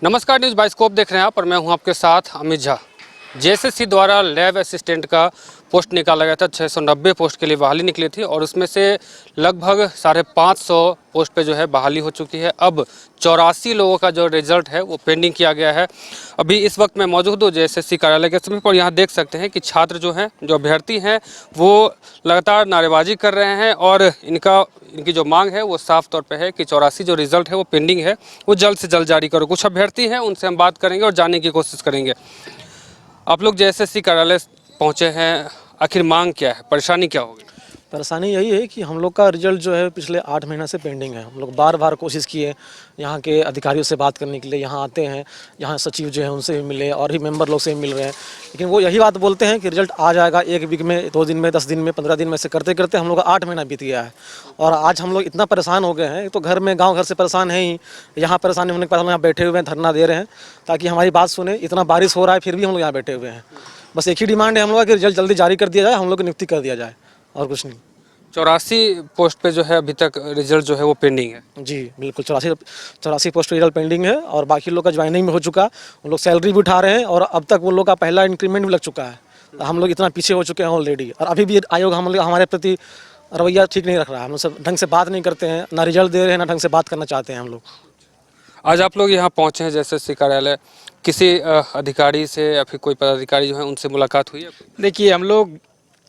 नमस्कार, news bioscope देख रहे हैं आप और मैं हूं आपके साथ अमित झा। जेएसएससी द्वारा लैब असिस्टेंट का पोस्ट निकाला गया था। 690 पोस्ट के लिए बहाली निकली थी और उसमें से लगभग 550 पोस्ट पे जो है बहाली हो चुकी है। अब 84 लोगों का जो रिजल्ट है वो पेंडिंग किया गया है। अभी इस वक्त मैं मौजूद हूँ जेएसएससी कार्यालय के समय पर। यहाँ देख सकते हैं कि छात्र जो हैं, जो अभ्यर्थी हैं, वो लगातार नारेबाजी कर रहे हैं और इनकी जो मांग है वो साफ तौर पे है कि 84 जो रिज़ल्ट है वो पेंडिंग है, वो जल्द से जल्द जारी करो। कुछ अभ्यर्थी हैं, उनसे हम बात करेंगे और जानने की कोशिश करेंगे। आप लोग जेएसएससी कार्यालय पहुंचे हैं, आखिर मांग क्या है, परेशानी क्या होगी? परेशानी यही है कि हम लोग का रिजल्ट जो है पिछले 8 महीना से पेंडिंग है। हम लोग बार बार कोशिश किए यहाँ के अधिकारियों से बात करने के लिए, यहाँ आते हैं, यहाँ सचिव जो है उनसे भी मिले और भी मेंबर लोग से भी मिल रहे हैं, लेकिन वो यही बात बोलते हैं कि रिजल्ट आ जाएगा 1 वीक में, 2 दिन में, 10 दिन में, 15 दिन में, से करते करते हम लोग का 8 महीना बीत गया है। और आज हम लोग इतना परेशान हो गए हैं, तो घर में गाँव घर से परेशान है ही, यहाँ परेशानी होने के बाद हम यहाँ बैठे हुए हैं, धरना दे रहे हैं ताकि हमारी बात सुने। इतना बारिश हो रहा है फिर भी हम लोग यहाँ बैठे हुए हैं। बस एक ही डिमांड है हम लोग कि रिजल्ट जल्दी जारी कर दिया जाए, हम लोग को नियुक्ति कर दिया जाए और कुछ नहीं। 84 पोस्ट पे जो है अभी तक रिजल्ट जो है वो पेंडिंग है। जी बिल्कुल, 84 पोस्ट रिजल्ट पेंडिंग है और बाकी लोग का ज्वाइनिंग में हो चुका, उन लोग सैलरी भी उठा रहे हैं और अब तक वो लोग का पहला इंक्रीमेंट भी लग चुका है। हम लोग इतना पीछे हो चुके हैं ऑलरेडी और अभी भी आयोग हमारे प्रति रवैया ठीक नहीं रख रहा है। हम लोग सब ढंग से बात नहीं करते हैं, ना रिजल्ट दे रहे हैं, ना ढंग से बात करना चाहते हैं हम लोग। आज आप लोग यहाँ पहुँचे हैं जेएसएससी कार्यालय, किसी अधिकारी से या फिर कोई पदाधिकारी जो है उनसे मुलाकात हुई है? देखिए, हम लोग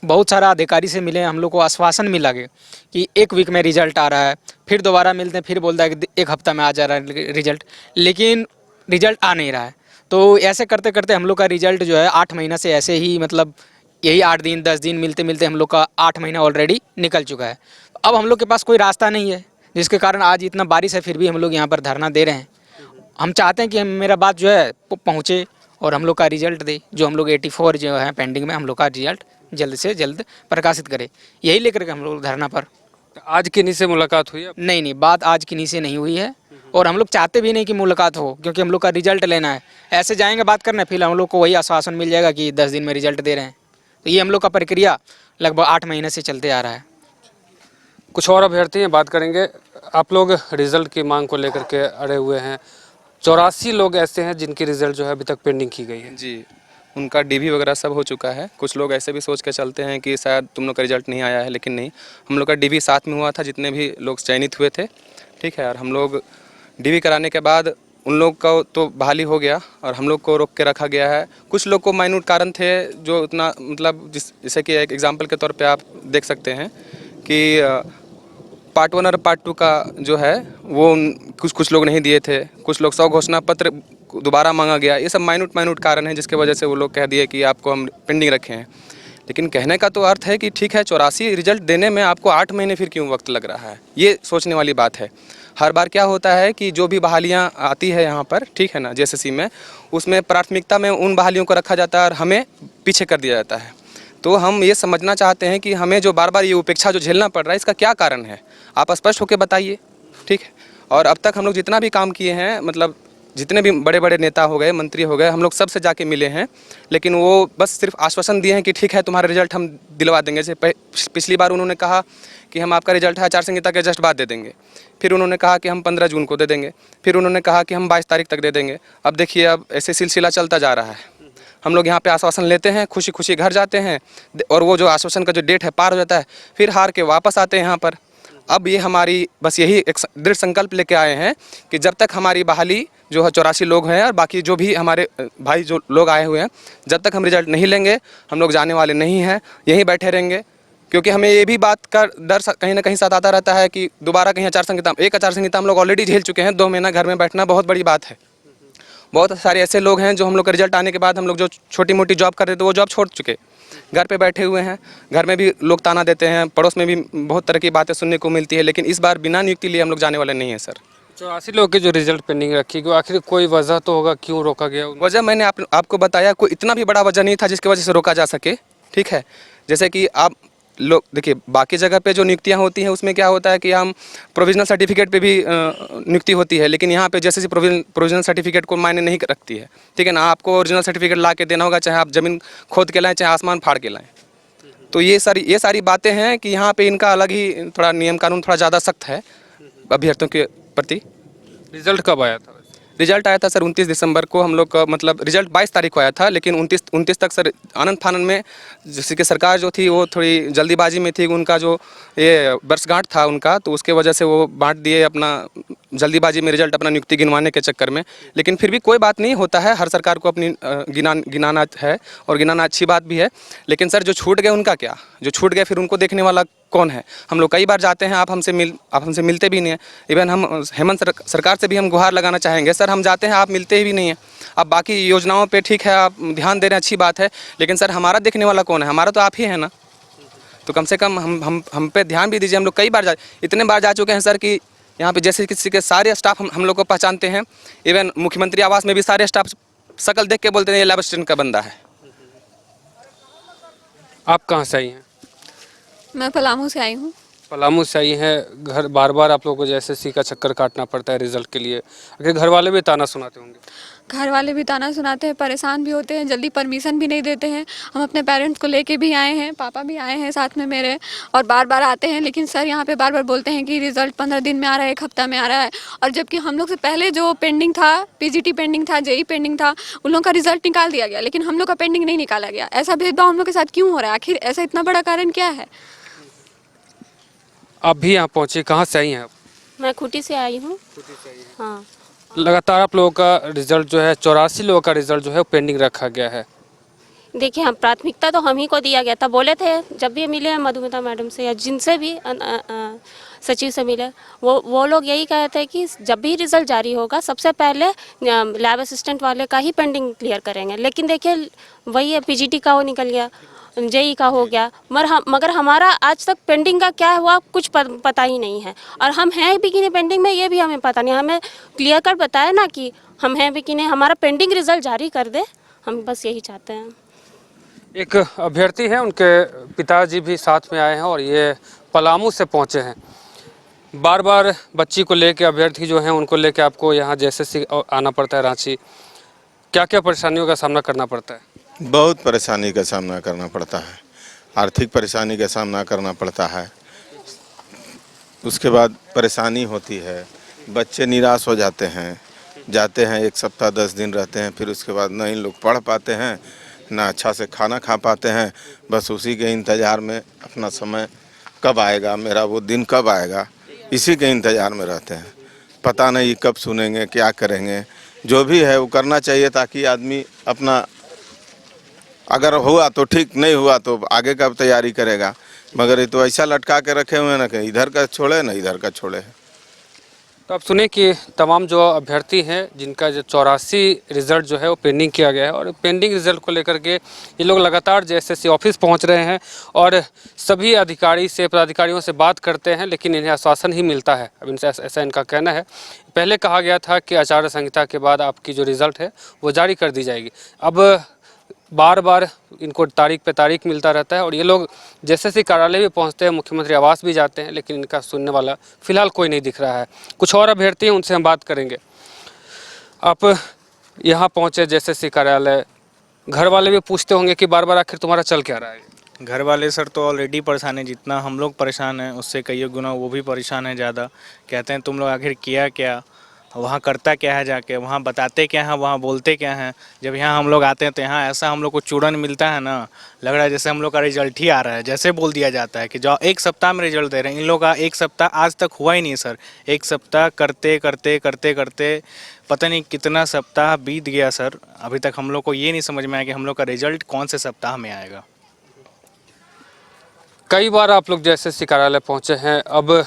बहुत सारा अधिकारी से मिले, हम लोग को आश्वासन मिला गया कि 1 वीक में रिजल्ट आ रहा है। फिर दोबारा मिलते हैं, फिर बोलता है कि 1 हफ्ता में आ जा रहा है रिजल्ट, लेकिन रिजल्ट आ नहीं रहा है। तो ऐसे करते करते हम लोग का रिजल्ट जो है 8 महीना से ऐसे ही, मतलब यही 8 दिन 10 दिन मिलते मिलते हम लोग का 8 महीना ऑलरेडी निकल चुका है। अब हम लोग के पास कोई रास्ता नहीं है, जिसके कारण आज इतना बारिश है फिर भी हम लोग यहाँ पर धरना दे रहे हैं। हम चाहते हैं कि मेरा बात जो है पहुँचे और हम लोग का रिजल्ट दे, जो हम लोग 84 जो है पेंडिंग में, हम लोग का रिजल्ट जल्द से जल्द प्रकाशित करे। यही लेकर के हम लोग धरना पर। तो आज किन्हीं से मुलाकात हुई है? नहीं, बात आज किन्हीं से नहीं हुई है और हम लोग चाहते भी नहीं कि मुलाकात हो, क्योंकि हम लोग का रिजल्ट लेना है। ऐसे जाएंगे बात करने, फिर हम लोग को वही आश्वासन मिल जाएगा कि 10 दिन में रिजल्ट दे रहे हैं। तो ये हम लोग का प्रक्रिया लगभग 8 महीने से चलते आ रहा है। कुछ और अभ्यर्थी हैं, बात करेंगे। आप लोग रिजल्ट की मांग को लेकर के अड़े हुए हैं। 84 लोग ऐसे हैं जिनकी रिजल्ट जो है अभी तक पेंडिंग की गई है। जी, उनका डीवी वगैरह सब हो चुका है। कुछ लोग ऐसे भी सोच के चलते हैं कि शायद तुम लोग का रिजल्ट नहीं आया है, लेकिन नहीं, हम लोग का डीवी साथ में हुआ था जितने भी लोग चयनित हुए थे, ठीक है। और हम लोग डीवी कराने के बाद उन लोग का तो बहाली हो गया और हम लोग को रोक के रखा गया है। कुछ लोग को माइन्यूट कारण थे जो उतना, मतलब जैसे कि एक एग्जाम्पल के तौर पर आप देख सकते हैं कि पार्ट 1 और पार्ट 2 का जो है वो कुछ लोग नहीं दिए थे, कुछ लोग 100 घोषणा पत्र दोबारा मांगा गया। ये सब माइन्यूट कारण है जिसके वजह से वो लोग कह दिए कि आपको हम पेंडिंग रखे हैं। लेकिन कहने का तो अर्थ है कि ठीक है, 84 रिजल्ट देने में आपको 8 महीने फिर क्यों वक्त लग रहा है, ये सोचने वाली बात है। हर बार क्या होता है कि जो भी बहालियाँ आती है यहाँ पर, ठीक है ना, जेएसएससी में, उसमें प्राथमिकता में उन बहालियों को रखा जाता है और हमें पीछे कर दिया जाता है। तो हम ये समझना चाहते हैं कि हमें जो बार बार ये उपेक्षा जो झेलना पड़ रहा है, इसका क्या कारण है, आप स्पष्ट होकर बताइए, ठीक है। और अब तक हम लोग जितना भी काम किए हैं, मतलब जितने भी बड़े बड़े नेता हो गए, मंत्री हो गए, हम लोग सबसे जाके मिले हैं, लेकिन वो बस सिर्फ आश्वासन दिए हैं कि ठीक है तुम्हारा रिजल्ट हम दिलवा देंगे। जैसे पिछली बार उन्होंने कहा कि हम आपका रिजल्ट है आचार संहिता के जस्ट बाद दे देंगे, फिर उन्होंने कहा कि हम 15 जून को दे देंगे, फिर उन्होंने कहा कि हम 22 तारीख तक दे देंगे। अब देखिए, अब ऐसे सिलसिला चलता जा रहा है। हम लोग यहाँ पे आश्वासन लेते हैं, खुशी खुशी घर जाते हैं और वो जो आश्वासन का जो डेट है पार हो जाता है, फिर हार के वापस आते हैं यहाँ पर। अब ये हमारी बस यही एक दृढ़ संकल्प लेके आए हैं कि जब तक हमारी बहाली जो है 84 लोग हैं और बाकी जो भी हमारे भाई जो लोग आए हुए हैं, जब तक हम रिजल्ट नहीं लेंगे हम लोग जाने वाले नहीं हैं, यहीं बैठे रहेंगे। क्योंकि हमें ये भी बात का डर कहीं ना कहीं सताता रहता है कि दोबारा कहीं आचार संहिता हम लोग ऑलरेडी झेल चुके हैं। 2 महीना घर में बैठना बहुत बड़ी बात है। बहुत सारे ऐसे लोग हैं जो हम लोग का रिजल्ट आने के बाद हम लोग जो छोटी मोटी जॉब कर रहे थे वो जॉब छोड़ चुके, घर पे बैठे हुए हैं। घर में भी लोग ताना देते हैं, पड़ोस में भी बहुत तरह की बातें सुनने को मिलती है, लेकिन इस बार बिना नियुक्ति लिए हम लोग जाने वाले नहीं हैं सर। 84 लोग के जो रिजल्ट पेंडिंग रखी गई, आखिर कोई वजह तो होगा क्यों रोका गया? वजह मैंने आपको बताया, कोई इतना भी बड़ा वजह नहीं था जिसकी वजह से रोका जा सके, ठीक है। जैसे कि आप लोग देखिए, बाकी जगह पे जो नियुक्तियां होती हैं उसमें क्या होता है कि हम प्रोविजनल सर्टिफिकेट पे भी नियुक्ति होती है, लेकिन यहाँ पे जैसे प्रोविजनल सर्टिफिकेट को मायने नहीं रखती है, ठीक है ना। आपको ओरिजिनल सर्टिफिकेट ला के देना होगा, चाहे आप ज़मीन खोद के लाएँ, चाहे आसमान फाड़ के लाएँ। तो ये सारी बातें हैं कि यहाँ पे इनका अलग ही थोड़ा नियम कानून थोड़ा ज़्यादा सख्त है अभ्यर्थियों के प्रति। रिजल्ट कब आया था? रिजल्ट आया था सर 29 दिसंबर को, हम लोग का मतलब रिजल्ट 22 तारीख को आया था, लेकिन 29 तक सर आनंद फानन में जैसे कि सरकार जो थी वो थोड़ी जल्दीबाजी में थी। उनका जो ये वर्षगांठ था उनका, तो उसके वजह से वो बांट दिए अपना जल्दीबाजी में रिजल्ट अपना नियुक्ति गिनवाने के चक्कर में। लेकिन फिर भी कोई बात नहीं, होता है, हर सरकार को अपनी गिनाना है और गिनाना अच्छी बात भी है। लेकिन सर जो छूट गए उनका क्या, जो छूट गए फिर उनको देखने वाला कौन है? हम लोग कई बार जाते हैं, आप हमसे मिलते भी नहीं हैं। इवन हम हेमंत सरकार से भी हम गुहार लगाना चाहेंगे, सर हम जाते हैं आप मिलते भी नहीं हैं। अब बाकी योजनाओं पे ठीक है आप ध्यान दे रहे हैं, अच्छी बात है, लेकिन सर हमारा देखने वाला कौन है? हमारा तो आप ही है ना। तो कम से कम हम पे ध्यान भी दीजिए। हम लोग कई बार इतने बार जा चुके हैं सर कि यहाँ पे जैसे किसी के सारे स्टाफ हम लोग को पहचानते हैं। इवन मुख्यमंत्री आवास में भी सारे स्टाफ शकल देख के बोलते हैं ये लैब असिस्टेंट का बंदा है। आप कहाँ से आई हैं? मैं पलामू से आई हूँ। पलामू से आई हैं। घर बार बार आप लोगों को जैसे सी का चक्कर काटना पड़ता है रिजल्ट के लिए। अगर घर वाले भी ताना सुनाते होंगे? घर वाले भी ताना सुनाते हैं, परेशान भी होते हैं, जल्दी परमिशन भी नहीं देते हैं। हम अपने पेरेंट्स को लेके भी आए हैं, पापा भी आए हैं साथ में मेरे, और बार बार आते हैं, लेकिन सर यहाँ पे बार बार बोलते हैं कि रिजल्ट 15 दिन में आ रहा है, 1 हफ्ता में आ रहा है। और जबकि हम लोग से पहले जो पेंडिंग था, पीजीटी पेंडिंग था, जेई पेंडिंग था, उन लोगों का रिजल्ट निकाल दिया गया, लेकिन हम लोग का पेंडिंग नहीं निकाला गया। ऐसा भेदभाव हम लोग के साथ क्यों हो रहा है? आखिर ऐसा इतना बड़ा कारण क्या है? आप भी यहाँ पहुँचे, कहाँ से आई हैं आप? मैं खूंटी से आई हूँ। हाँ, लगातार आप लोगों का रिजल्ट जो है 84 लोगों का रिजल्ट जो है पेंडिंग रखा गया है। देखिए हम प्राथमिकता तो हम ही को दिया गया था। बोले थे जब भी मिले हैं मधुमिता मैडम से या जिनसे भी सचिव से मिले, वो लोग यही कहे थे कि जब भी रिजल्ट जारी होगा सबसे पहले लैब असिस्टेंट वाले का ही पेंडिंग क्लियर करेंगे। लेकिन देखिए वही है, पीजीटी का वो निकल गया, जेई का हो गया, मगर हमारा आज तक पेंडिंग का क्या हुआ कुछ पता ही नहीं है। और हम हैं भी कि नहीं पेंडिंग में, ये भी हमें पता नहीं। हमें क्लियर कर बताए ना कि हम हैं भी कि नहीं, हमारा पेंडिंग रिजल्ट जारी कर दे, हम बस यही चाहते हैं। एक अभ्यर्थी है, उनके पिताजी भी साथ में आए हैं और ये पलामू से पहुंचे हैं। बार बार बच्ची को लेके अभ्यर्थी जो हैं उनको लेके आपको यहाँ जैसे आना पड़ता है रांची। क्या क्या परेशानियों का सामना करना पड़ता है? बहुत परेशानी का सामना करना पड़ता है। आर्थिक परेशानी का सामना करना पड़ता है, उसके बाद परेशानी होती है, बच्चे निराश हो जाते हैं, जाते हैं 1 सप्ताह 10 दिन रहते हैं, फिर उसके बाद ना इन लोग पढ़ पाते हैं ना अच्छा से खाना खा पाते हैं। बस उसी के इंतज़ार में अपना समय कब आएगा, मेरा वो दिन कब आएगा, इसी के इंतज़ार में रहते हैं। पता नहीं कब सुनेंगे, क्या करेंगे। जो भी है वो करना चाहिए ताकि आदमी अपना, अगर हुआ तो ठीक, नहीं हुआ तो आगे का तैयारी करेगा। मगर ये तो ऐसा लटका के रखे हुए हैं ना कि इधर का छोड़े ना इधर का छोड़े। तो आप सुने कि तमाम जो अभ्यर्थी हैं जिनका जो 84 रिज़ल्ट जो है वो पेंडिंग किया गया है, और पेंडिंग रिज़ल्ट को लेकर के ये लोग लगातार जेएसएससी ऑफिस पहुंच रहे हैं और सभी पदाधिकारियों से बात करते हैं, लेकिन इन्हें आश्वासन ही मिलता है। अब इनसे ऐसा इनका कहना है। पहले कहा गया था कि आचार संहिता के बाद आपकी जो रिज़ल्ट है वो जारी कर दी जाएगी। अब बार बार इनको तारीख पे तारीख मिलता रहता है और ये लोग जेएसएससी कार्यालय भी पहुंचते हैं, मुख्यमंत्री आवास भी जाते हैं, लेकिन इनका सुनने वाला फिलहाल कोई नहीं दिख रहा है। कुछ और अभ्यर्थी हैं, उनसे हम बात करेंगे। आप यहाँ पहुँचे जेएसएससी कार्यालय, घर वाले भी पूछते होंगे कि बार बार आखिर तुम्हारा चल क्या रहा है? घर वाले सर तो ऑलरेडी परेशान है, जितना हम लोग परेशान हैं उससे कई गुना वो भी परेशान है ज़्यादा। कहते हैं तुम लोग आखिर किया क्या, वहाँ करता क्या है, जाके वहाँ बताते क्या हैं, वहाँ बोलते क्या हैं। जब यहाँ हम लोग आते हैं तो यहाँ ऐसा हम लोग को चूड़न मिलता है ना, लग रहा है जैसे हम लोग का रिजल्ट ही आ रहा है। जैसे बोल दिया जाता है कि जो 1 सप्ताह में रिजल्ट दे रहे हैं, इन लोग का 1 सप्ताह आज तक हुआ ही नहीं सर। 1 सप्ताह करते करते करते करते पता नहीं कितना सप्ताह बीत गया सर। अभी तक हम लोग को ये नहीं समझ में आया कि हम लोग का रिजल्ट कौन से सप्ताह में आएगा। कई बार आप लोग जेएसएससी कार्यालय पहुँचे हैं, अब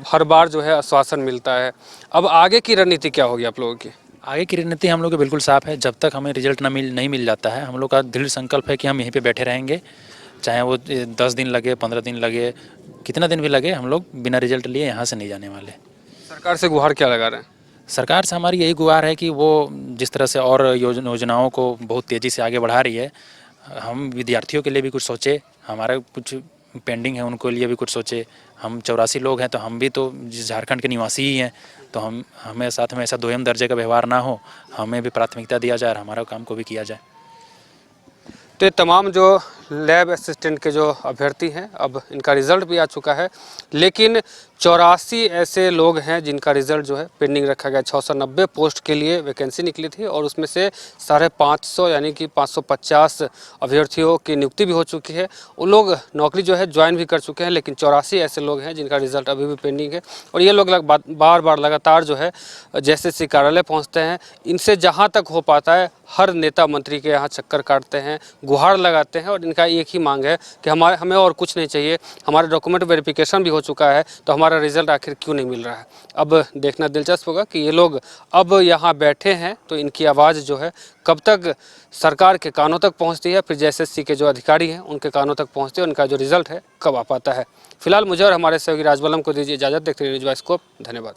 हर बार जो है आश्वासन मिलता है। अब आगे की रणनीति क्या होगी आप लोगों की? आगे की रणनीति हम लोग की बिल्कुल साफ है। जब तक हमें रिजल्ट नहीं मिल जाता है, हम लोग का दृढ़ संकल्प है कि हम यहीं पे बैठे रहेंगे, चाहे वो 10 दिन लगे, 15 दिन लगे, कितना दिन भी लगे, हम लोग बिना रिजल्ट लिए यहाँ से नहीं जाने वाले। सरकार से गुहार क्या लगा रहे हैं? सरकार से हमारी यही गुहार है कि वो जिस तरह से और योजनाओं को बहुत तेज़ी से आगे बढ़ा रही है, हम विद्यार्थियों के लिए भी कुछ सोचे, हमारा कुछ पेंडिंग है उनको लिए भी कुछ सोचे। हम 84 लोग हैं तो हम भी तो झारखंड के निवासी ही हैं, तो हमें साथ में ऐसा दोयम दर्जे का व्यवहार ना हो, हमें भी प्राथमिकता दिया जाए और हमारा काम को भी किया जाए। तो ये तमाम जो लैब असिस्टेंट के जो अभ्यर्थी हैं, अब इनका रिज़ल्ट भी आ चुका है, लेकिन 84 ऐसे लोग हैं जिनका रिजल्ट जो है पेंडिंग रखा गया। 690 पोस्ट के लिए वैकेंसी निकली थी और उसमें से 550 यानी कि 550 अभ्यर्थियों की नियुक्ति भी हो चुकी है। उन लोग नौकरी जो है ज्वाइन भी कर चुके हैं, लेकिन 84 ऐसे लोग हैं जिनका रिजल्ट अभी भी पेंडिंग है। और ये लोग बार बार लगातार जो है JSSC कार्यालय पहुँचते हैं। इनसे जहाँ तक हो पाता है हर नेता मंत्री के यहाँ चक्कर काटते हैं, गुहार लगाते हैं और इनका एक ही मांग है कि हमें और कुछ नहीं चाहिए, हमारे डॉक्यूमेंट वेरिफिकेशन भी हो चुका है, तो हमारा रिजल्ट आखिर क्यों नहीं मिल रहा है। अब देखना दिलचस्प होगा कि ये लोग अब यहाँ बैठे हैं तो इनकी आवाज़ जो है कब तक सरकार के कानों तक पहुँचती है, फिर JSSC के जो अधिकारी हैं उनके कानों तक पहुँचती है, उनका जो रिजल्ट है कब आ पाता है। फिलहाल मुझे और हमारे सहयोगी राजबलम को दीजिए इजाज़त। देखते रहिए न्यूज़ बाय स्कोप। धन्यवाद।